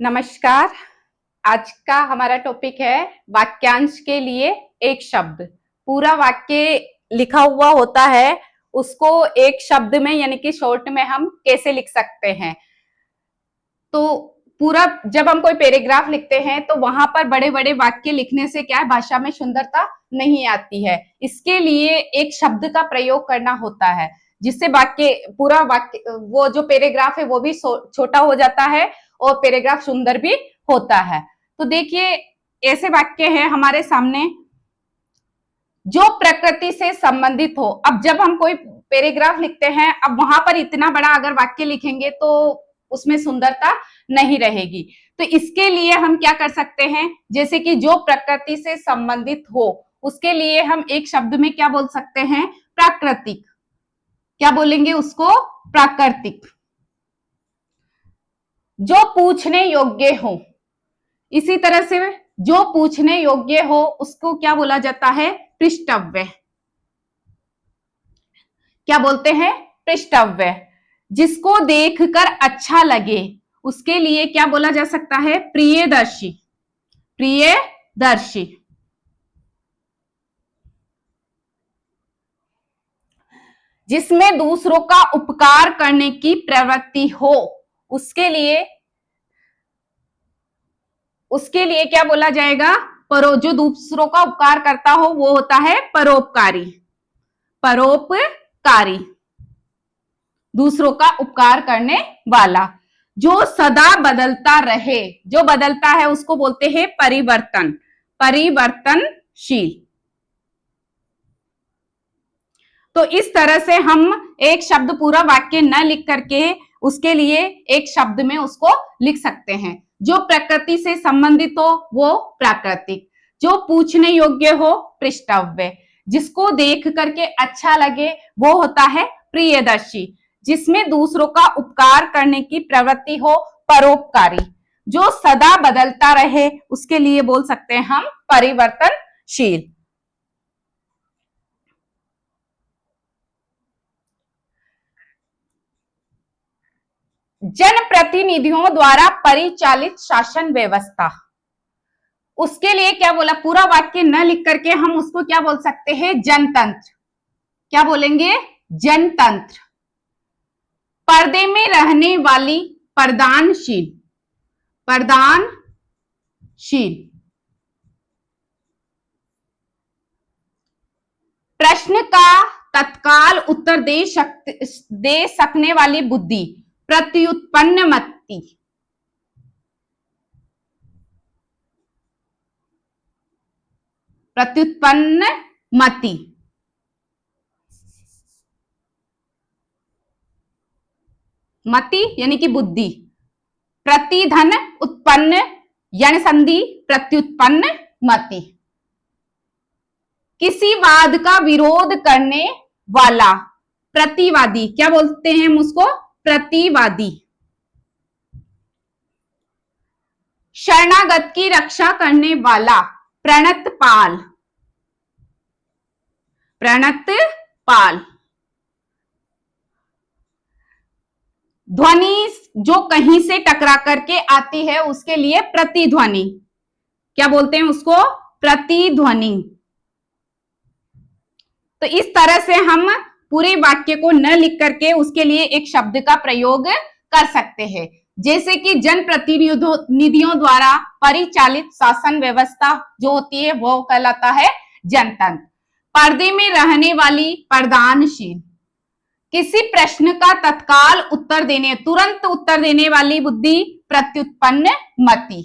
नमस्कार। आज का हमारा टॉपिक है वाक्यांश के लिए एक शब्द। पूरा वाक्य लिखा हुआ होता है, उसको एक शब्द में यानी कि शॉर्ट में हम कैसे लिख सकते हैं। तो पूरा जब हम कोई पैराग्राफ लिखते हैं तो वहां पर बड़े बड़े वाक्य लिखने से क्या है, भाषा में सुंदरता नहीं आती है। इसके लिए एक शब्द का प्रयोग करना होता है, जिससे वाक्य पूरा वाक्य वो जो पैराग्राफ है वो भी छोटा हो जाता है और पैराग्राफ सुंदर भी होता है। तो देखिए, ऐसे वाक्य हैं हमारे सामने जो प्रकृति से संबंधित हो। अब जब हम कोई पैराग्राफ लिखते हैं, अब वहां पर इतना बड़ा अगर वाक्य लिखेंगे तो उसमें सुंदरता नहीं रहेगी। तो इसके लिए हम क्या कर सकते हैं, जैसे कि जो प्रकृति से संबंधित हो, उसके लिए हम एक शब्द में क्या बोल सकते हैं, प्राकृतिक। क्या बोलेंगे उसको, प्राकृतिक। जो पूछने योग्य हो, इसी तरह से जो पूछने योग्य हो उसको क्या बोला जाता है, पृष्ठव्य। क्या बोलते हैं, पृष्ठव्य। जिसको देखकर अच्छा लगे उसके लिए क्या बोला जा सकता है, प्रियदर्शी। प्रियदर्शी। जिसमें दूसरों का उपकार करने की प्रवृत्ति हो, उसके लिए क्या बोला जाएगा, जो दूसरों का उपकार करता हो वो होता है परोपकारी। परोपकारी, दूसरों का उपकार करने वाला। जो सदा बदलता रहे, जो बदलता है उसको बोलते हैं परिवर्तन। परिवर्तनशील। तो इस तरह से हम एक शब्द पूरा वाक्य न लिख करके उसके लिए एक शब्द में उसको लिख सकते हैं। जो प्रकृति से संबंधित हो वो प्राकृतिक, जो पूछने योग्य हो पृष्ठव्य, जिसको देख करके अच्छा लगे वो होता है प्रियदर्शी, जिसमें दूसरों का उपकार करने की प्रवृत्ति हो परोपकारी, जो सदा बदलता रहे उसके लिए बोल सकते हैं हम परिवर्तनशील। जनप्रतिनिधियों द्वारा परिचालित शासन व्यवस्था, उसके लिए क्या बोला, पूरा वाक्य न लिख करके हम उसको क्या बोल सकते हैं, जनतंत्र। क्या बोलेंगे, जनतंत्र। पर्दे में रहने वाली, प्रदानशील। प्रदानशील। प्रश्न का तत्काल उत्तर दे सकने वाली बुद्धि, प्रत्युत्पन्नमति। प्रत्युत्पन्नमति। मति यानी कि बुद्धि। प्रतिधन उत्पन्न यण संधि, प्रत्युत्पन्न मति। किसी वाद का विरोध करने वाला, प्रतिवादी। क्या बोलते हैं हम उसको, प्रतिवादी। शरणागत की रक्षा करने वाला, प्रणतपाल। प्रणतपाल। ध्वनि जो कहीं से टकरा करके आती है उसके लिए प्रतिध्वनि। क्या बोलते हैं उसको, प्रतिध्वनि। तो इस तरह से हम पूरे वाक्य को न लिख करके उसके लिए एक शब्द का प्रयोग कर सकते हैं। जैसे कि जनप्रतिनिधियों द्वारा परिचालित शासन व्यवस्था जो होती है वो कहलाता है जनतंत्र। पर्दे में रहने वाली, प्रदानशील। किसी प्रश्न का तत्काल उत्तर देने, तुरंत उत्तर देने वाली बुद्धि, प्रत्युत्पन्नमति।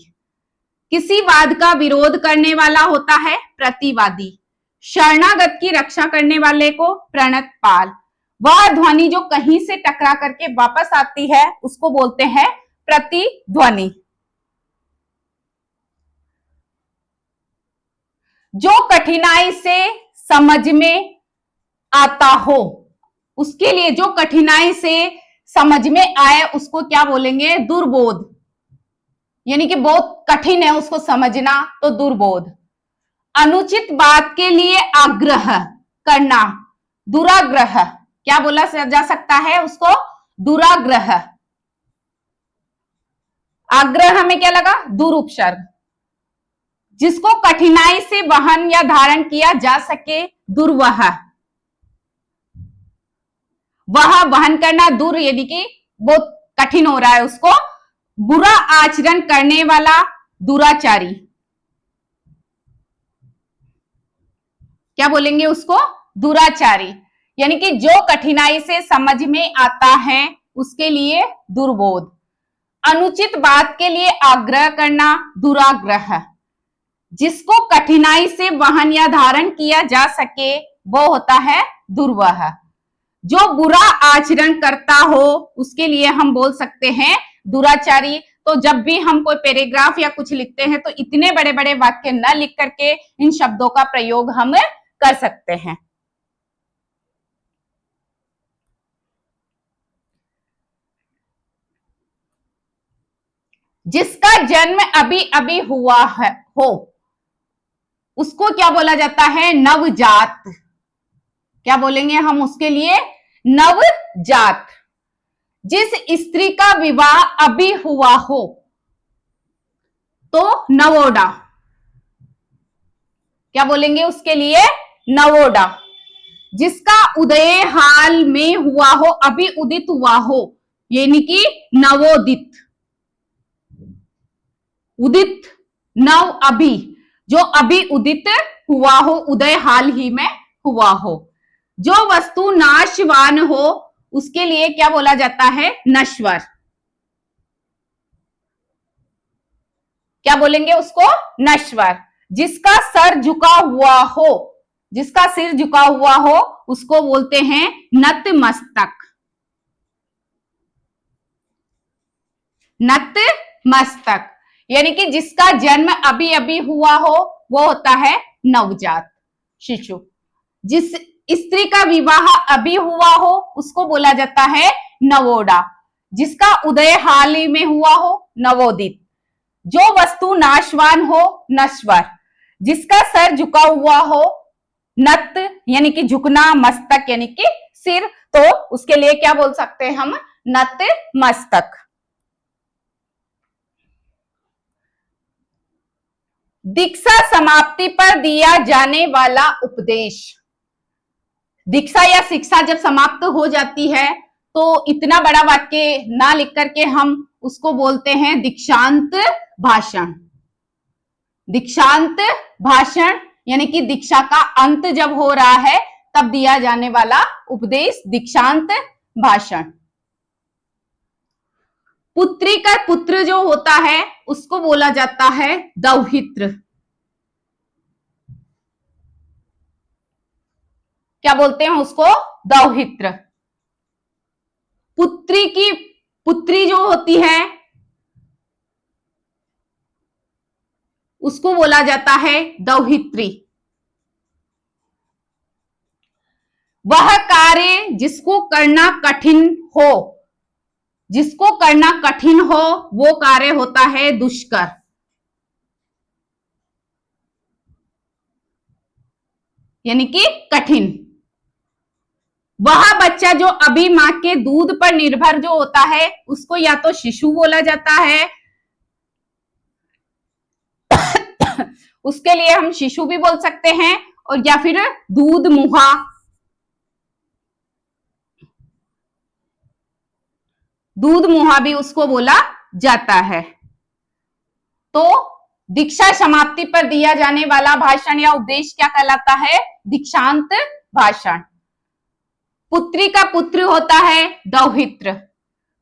किसी वाद का विरोध करने वाला होता है प्रतिवादी। शरणागत की रक्षा करने वाले को प्रणतपाल। वह ध्वनि जो कहीं से टकरा करके वापस आती है उसको बोलते हैं प्रतिध्वनि। जो कठिनाई से समझ में आता हो, उसके लिए जो कठिनाई से समझ में आए उसको क्या बोलेंगे, दुर्बोध। यानी कि बहुत कठिन है उसको समझना, तो दुर्बोध। अनुचित बात के लिए आग्रह करना, दुराग्रह। क्या बोला जा सकता है उसको, दुराग्रह। आग्रह में क्या लगा? दूर उपसर्ग। जिसको कठिनाई से वहन या धारण किया जा सके, दुर्वह। वह वहन करना, दूर यानी कि वो कठिन हो रहा है उसको। बुरा आचरण करने वाला, दुराचारी। क्या बोलेंगे उसको? दुराचारी। यानी कि जो कठिनाई से समझ में आता है उसके लिए दुर्बोध। अनुचित बात के लिए आग्रह करना, दुराग्रह। जिसको कठिनाई से वहन या धारण किया जा सके वो होता है दुर्वह। जो बुरा आचरण करता हो उसके लिए हम बोल सकते हैं दुराचारी। तो जब भी हम कोई पैराग्राफ या कुछ लिखते हैं तो इतने बड़े बड़े वाक्य न लिख करके इन शब्दों का प्रयोग हम कर सकते हैं। जिसका जन्म अभी अभी हुआ है हो उसको क्या बोला जाता है? नवजात। क्या बोलेंगे हम उसके लिए? नवजात। जिस स्त्री का विवाह अभी हुआ हो तो नवोडा। क्या बोलेंगे उसके लिए? नवोडा। जिसका उदय हाल में हुआ हो, अभी उदित हुआ हो, यानी कि नवोदित। उदित, नव, अभी, जो अभी उदित हुआ हो, उदय हाल ही में हुआ हो। जो वस्तु नाशवान हो उसके लिए क्या बोला जाता है? नश्वर। क्या बोलेंगे उसको? नश्वर। जिसका सर झुका हुआ हो, जिसका सिर झुका हुआ हो उसको बोलते हैं नतमस्तक। नतमस्तक यानी कि जिसका जन्म अभी अभी हुआ हो वो होता है नवजात शिशु। जिस स्त्री का विवाह अभी हुआ हो उसको बोला जाता है नवोडा। जिसका उदय हाल ही में हुआ हो, नवोदित। जो वस्तु नाशवान हो, नश्वर। जिसका सर झुका हुआ हो, नत यानी कि झुकना, मस्तक यानी कि सिर, तो उसके लिए क्या बोल सकते हैं हम? नत मस्तक। दीक्षा समाप्ति पर दिया जाने वाला उपदेश। दीक्षा या शिक्षा जब समाप्त हो जाती है तो इतना बड़ा वाक्य ना लिख करके हम उसको बोलते हैं दीक्षांत भाषण। दीक्षांत भाषण यानी कि दीक्षा का अंत जब हो रहा है तब दिया जाने वाला उपदेश दीक्षांत भाषण। पुत्री का पुत्र जो होता है उसको बोला जाता है दौहित्र। क्या बोलते हैं उसको? दौहित्र। पुत्री की पुत्री जो होती है उसको बोला जाता है दौहित्री। वह कार्य जिसको करना कठिन हो, जिसको करना कठिन हो वो कार्य होता है दुष्कर। यानी कि कठिन। वह बच्चा जो अभी मां के दूध पर निर्भर जो होता है उसको या तो शिशु बोला जाता है, उसके लिए हम शिशु भी बोल सकते हैं, और या फिर दूध मुहा, दूध मुहा भी उसको बोला जाता है। तो दीक्षा समाप्ति पर दिया जाने वाला भाषण या उपदेश क्या कहलाता है? दीक्षांत भाषण। पुत्री का पुत्र होता है दौहित्र।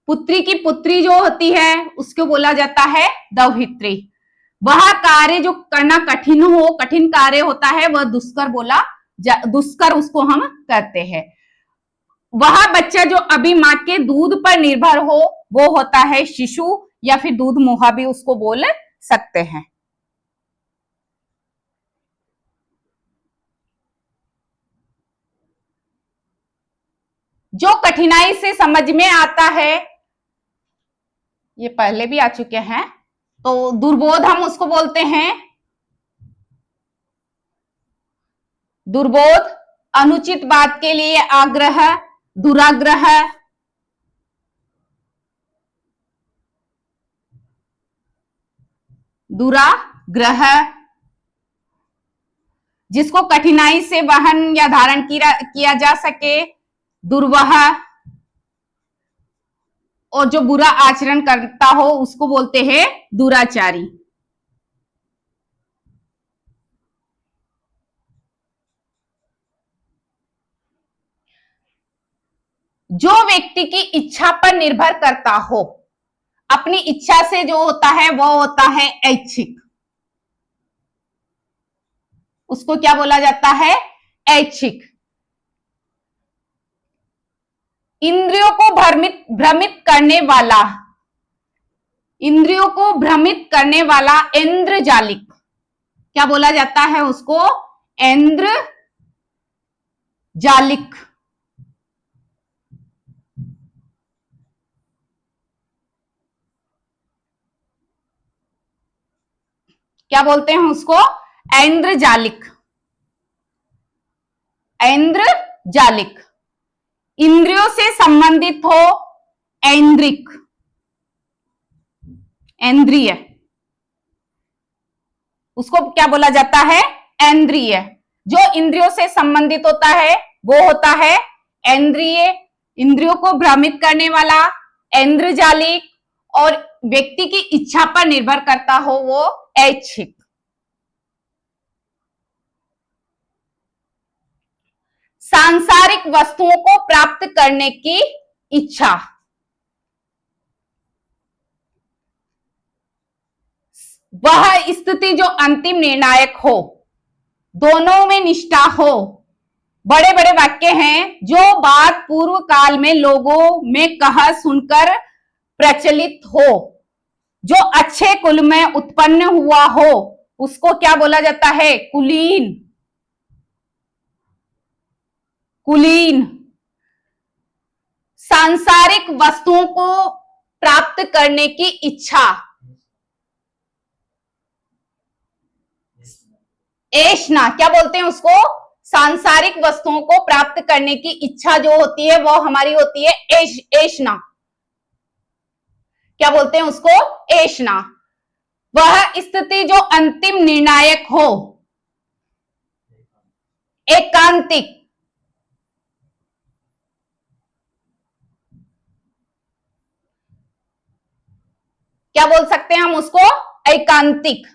पुत्री की पुत्री जो होती है उसको बोला जाता है दौहित्री। वह कार्य जो करना कठिन हो, कठिन कार्य होता है वह दुष्कर बोला, दुष्कर उसको हम कहते हैं। वह बच्चा जो अभी मां के दूध पर निर्भर हो वो होता है शिशु, या फिर दूध मुहा भी उसको बोल सकते हैं। जो कठिनाई से समझ में आता है, ये पहले भी आ चुके हैं, तो दुर्बोध हम उसको बोलते हैं। दुर्बोध, अनुचित बात के लिए आग्रह, दुराग्रह। दुराग्रह, जिसको कठिनाई से वहन या धारण किया जा सके, दुर्वह, और जो बुरा आचरण करता हो उसको बोलते हैं दुराचारी। जो व्यक्ति की इच्छा पर निर्भर करता हो, अपनी इच्छा से जो होता है वो होता है ऐच्छिक, उसको क्या बोला जाता है? ऐच्छिक। इंद्रियों को भ्रमित करने वाला, इंद्रियों को भ्रमित करने वाला इंद्रजालिक, क्या बोला जाता है उसको? इंद्रजालिक। क्या बोलते हैं उसको? ऐन्द्रजालिक। ऐन्द्रजालिक। इंद्रियों से संबंधित हो, ऐन्द्रिक, ऐन्द्रिय, उसको क्या बोला जाता है? ऐन्द्रिय। जो इंद्रियों से संबंधित होता है वो होता है ऐन्द्रिय, इंद्रियों को भ्रमित करने वाला ऐन्द्रजालिक, और व्यक्ति की इच्छा पर निर्भर करता हो वो ऐच्छिक। सांसारिक वस्तुओं को प्राप्त करने की इच्छा, वह स्थिति जो अंतिम निर्णायक हो, दोनों में निष्ठा हो। बड़े बड़े वाक्य हैं, जो बात पूर्व काल में लोगों में कह सुनकर प्रचलित हो, जो अच्छे कुल में उत्पन्न हुआ हो, उसको क्या बोला जाता है? कुलीन। कुलीन। सांसारिक वस्तुओं को प्राप्त करने की इच्छा, ऐष्णा, क्या बोलते हैं उसको? सांसारिक वस्तुओं को प्राप्त करने की इच्छा जो होती है वो हमारी होती है ऐष्णा। क्या बोलते हैं उसको? ऐष्णा। वह स्थिति जो अंतिम निर्णायक हो, एकांतिक, क्या बोल सकते हैं हम उसको? एकांतिक।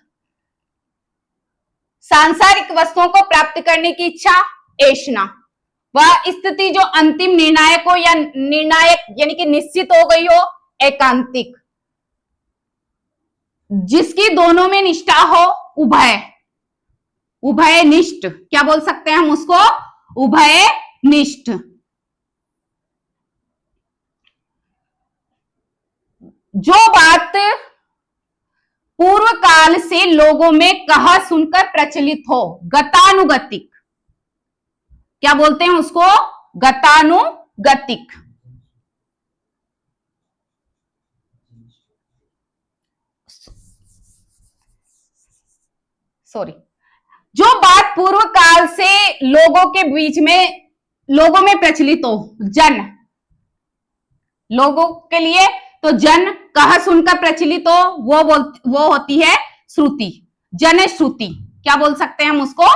सांसारिक वस्तुओं को प्राप्त करने की इच्छा, ऐष्णा। वह स्थिति जो अंतिम निर्णायक हो या निर्णायक यानी कि निश्चित हो गई हो, एकांतिक। जिसकी दोनों में निष्ठा हो, उभय, उभयनिष्ठ, क्या बोल सकते हैं हम उसको? उभयनिष्ठ। जो बात पूर्व काल से लोगों में कहा सुनकर प्रचलित हो, गतानुगतिक, क्या बोलते हैं उसको? गतानुगतिक। सॉरी, जो बात पूर्व काल से लोगों के बीच में, लोगों में प्रचलित हो, जन, लोगों के लिए तो जन कहा सुनकर प्रचलित हो, वो होती है श्रुति, जनश्रुति। क्या बोल सकते हैं हम उसको?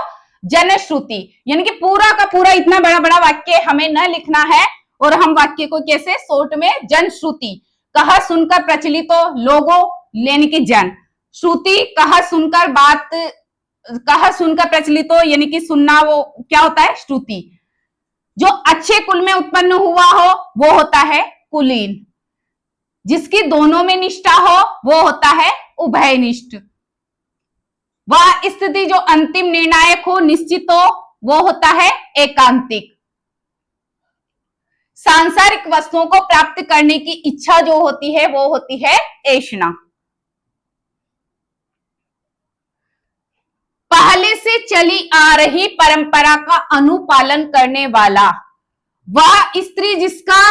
जनश्रुति। यानी कि पूरा का पूरा इतना बड़ा बड़ा वाक्य हमें न लिखना है, और हम वाक्य को कैसे शॉर्ट में, जनश्रुति, कहा सुनकर प्रचलित हो, लोगों यानी कि जन, श्रुति, कहा सुनकर बात, कहा सुनकर प्रचलित हो यानी कि सुनना, वो क्या होता है? श्रुति। जो अच्छे कुल में उत्पन्न हुआ हो वो होता है कुलीन। जिसकी दोनों में निष्ठा हो वो होता है उभयनिष्ठ। वह स्थिति जो अंतिम निर्णायक हो, निश्चित हो, वो होता है एकांतिक। सांसारिक वस्तुओं को प्राप्त करने की इच्छा जो होती है वो होती है ऐष्णा। पहले से चली आ रही परंपरा का अनुपालन करने वाला, वह स्त्री जिसका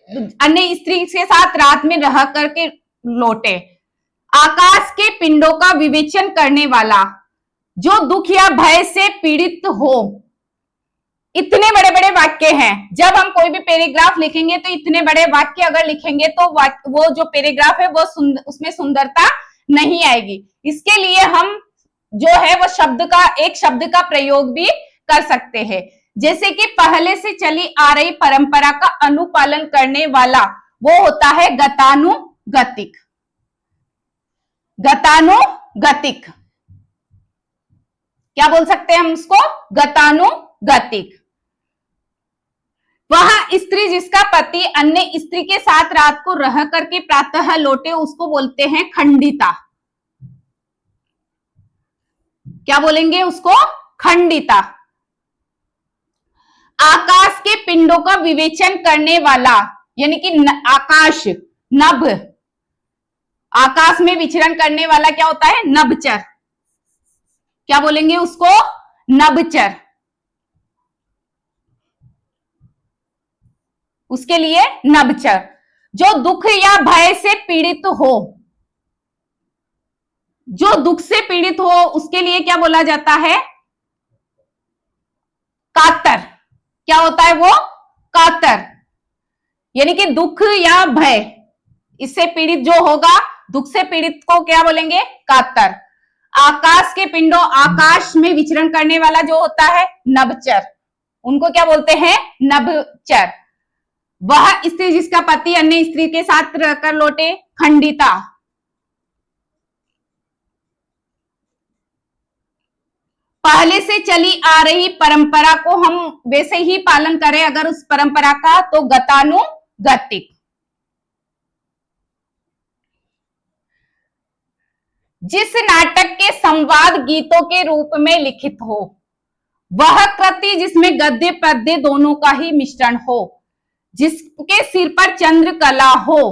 अन्य स्त्री के साथ रात में रह करके लौटे, आकाश के पिंडों का विवेचन करने वाला, जो दुख या भय से पीड़ित हो। इतने बड़े बड़े वाक्य हैं। जब हम कोई भी पैराग्राफ लिखेंगे तो इतने बड़े वाक्य अगर लिखेंगे तो वो जो पैराग्राफ है वो उसमें सुंदरता नहीं आएगी। इसके लिए हम जो है वो एक शब्द का प्रयोग भी कर सकते हैं। जैसे कि पहले से चली आ रही परंपरा का अनुपालन करने वाला वो होता है गतानुगतिक। गतानुगतिक क्या बोल सकते हैं हम उसको? गतानुगतिक। वह स्त्री जिसका पति अन्य स्त्री के साथ रात को रह करके प्रातः लौटे उसको बोलते हैं खंडिता। क्या बोलेंगे उसको? खंडिता। आकाश के पिंडों का विवेचन करने वाला यानी कि आकाश, नभ, आकाश में विचरण करने वाला क्या होता है? नभचर। क्या बोलेंगे उसको? नभचर। उसके लिए नभचर। जो दुख या भय से पीड़ित हो, जो दुख से पीड़ित हो उसके लिए क्या बोला जाता है? कातर। क्या होता है वो? कातर। यानी कि दुख या भय इससे पीड़ित जो होगा, दुख से पीड़ित को क्या बोलेंगे? कातर। आकाश के पिंडों, आकाश में विचरण करने वाला जो होता है नभचर, उनको क्या बोलते हैं? नभचर। वह स्त्री जिसका पति अन्य स्त्री के साथ रहकर लौटे खंडिता। पहले से चली आ रही परंपरा को हम वैसे ही पालन करें अगर उस परंपरा का, तो गतानुगतिक। जिस नाटक के संवाद गीतों के रूप में लिखित हो, वह कृति जिसमें गद्य पद्य दोनों का ही मिश्रण हो, जिसके सिर पर चंद्रकला हो,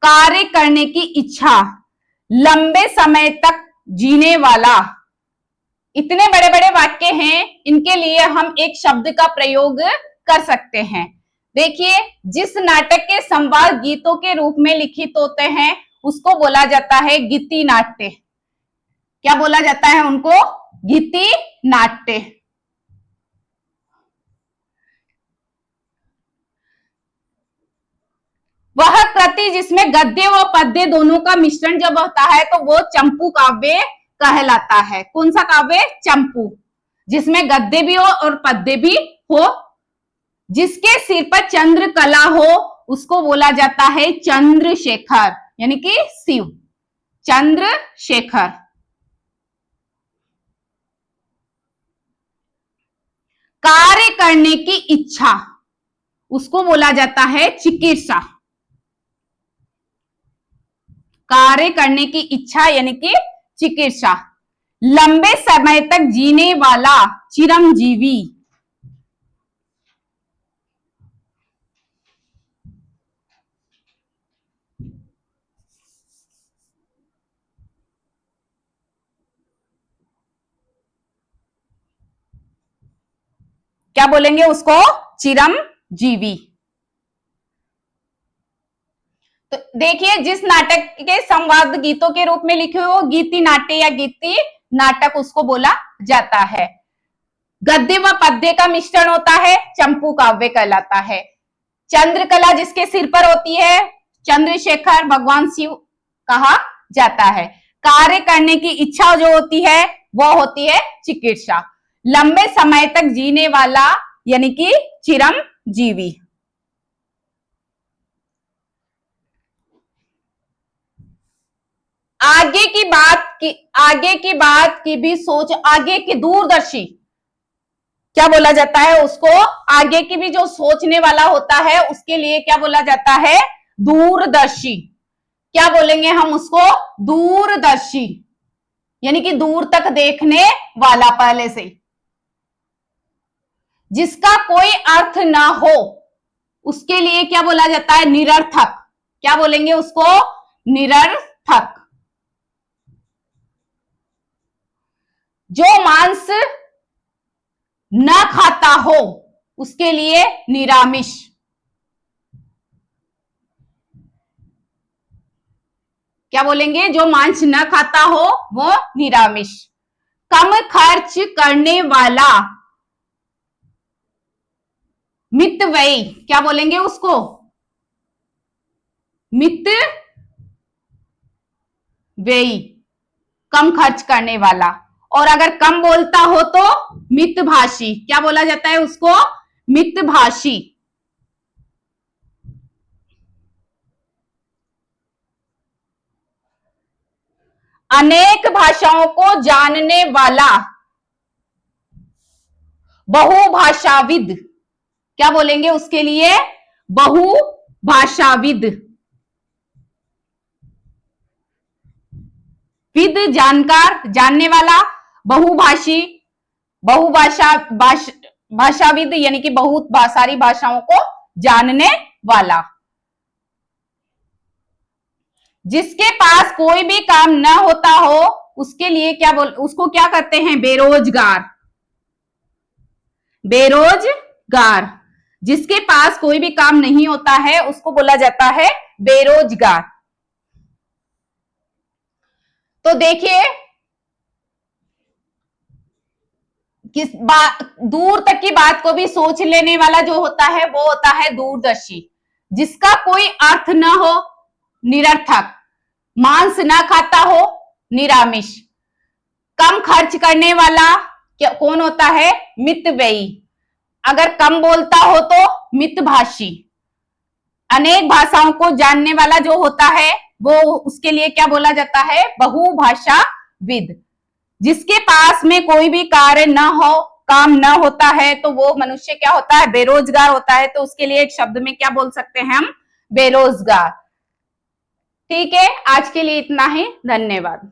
कार्य करने की इच्छा, लंबे समय तक जीने वाला। इतने बड़े बड़े वाक्य हैं, इनके लिए हम एक शब्द का प्रयोग कर सकते हैं। देखिए, जिस नाटक के संवाद गीतों के रूप में लिखित होते हैं उसको बोला जाता है गीति नाट्य। क्या बोला जाता है उनको? गीति नाट्य। वह कृति जिसमें गद्य व पद्य दोनों का मिश्रण जब होता है तो वो चंपू काव्य कहलाता है। कौन सा काव्य? चंपू। जिसमें गद्य भी हो और पद्य भी हो, जिसके सिर पर चंद्रकला हो उसको बोला जाता है चंद्रशेखर, यानी कि शिव। चंद्रशेखर। कार्य करने की इच्छा उसको बोला जाता है चिकित्सा। कार्य करने की इच्छा यानी कि चिकित्सा। लंबे समय तक जीने वाला चिरंजीवी। क्या बोलेंगे उसको? चिरंजीवी। तो देखिए, जिस नाटक के संवाद गीतों के रूप में लिखे हो गीति नाट्य या गीति नाटक उसको बोला जाता है। गद्य व पद्य का मिश्रण होता है, चंपू काव्य कहलाता है। चंद्रकला जिसके सिर पर होती है, चंद्रशेखर भगवान शिव कहा जाता है। कार्य करने की इच्छा जो होती है वो होती है चिकित्सा। लंबे समय तक जीने वाला यानी कि चिरंजीवी। आगे की बात की भी सोच, आगे की दूरदर्शी क्या बोला जाता है उसको? आगे की भी जो सोचने वाला होता है उसके लिए क्या बोला जाता है? दूरदर्शी। क्या बोलेंगे हम उसको? दूरदर्शी, यानी कि दूर तक देखने वाला पहले से। जिसका कोई अर्थ ना हो उसके लिए क्या बोला जाता है? निरर्थक। क्या बोलेंगे उसको? निरर्थक। जो मांस न खाता हो उसके लिए निरामिष। क्या बोलेंगे? जो मांस न खाता हो वो निरामिष। कम खर्च करने वाला मितव्ययी। क्या बोलेंगे उसको? मितव्ययी। व्ययी, कम खर्च करने वाला। और अगर कम बोलता हो तो मितभाषी, क्या बोला जाता है उसको? मितभाषी। अनेक भाषाओं को जानने वाला, बहुभाषाविद। क्या बोलेंगे उसके लिए? बहुभाषाविद। विद जानकार, जानने वाला, बहुभाषी, भाषाविद यानी कि बहुत सारी भाषाओं को जानने वाला। जिसके पास कोई भी काम न होता हो उसके लिए उसको क्या करते हैं? बेरोजगार। बेरोजगार, जिसके पास कोई भी काम नहीं होता है उसको बोला जाता है बेरोजगार। तो देखिए, दूर तक की बात को भी सोच लेने वाला जो होता है वो होता है दूरदर्शी। जिसका कोई अर्थ ना हो, निरर्थक। मांस ना खाता हो, निरामिष। कम खर्च करने वाला कौन होता है? मितव्ययी। अगर कम बोलता हो तो मितभाषी। अनेक भाषाओं को जानने वाला जो होता है वो उसके लिए क्या बोला जाता है? बहुभाषाविद। जिसके पास में कोई भी कार्य न हो, काम न होता है तो वो मनुष्य क्या होता है? बेरोजगार होता है। तो उसके लिए एक शब्द में क्या बोल सकते हैं हम? बेरोजगार। ठीक है, आज के लिए इतना ही। धन्यवाद।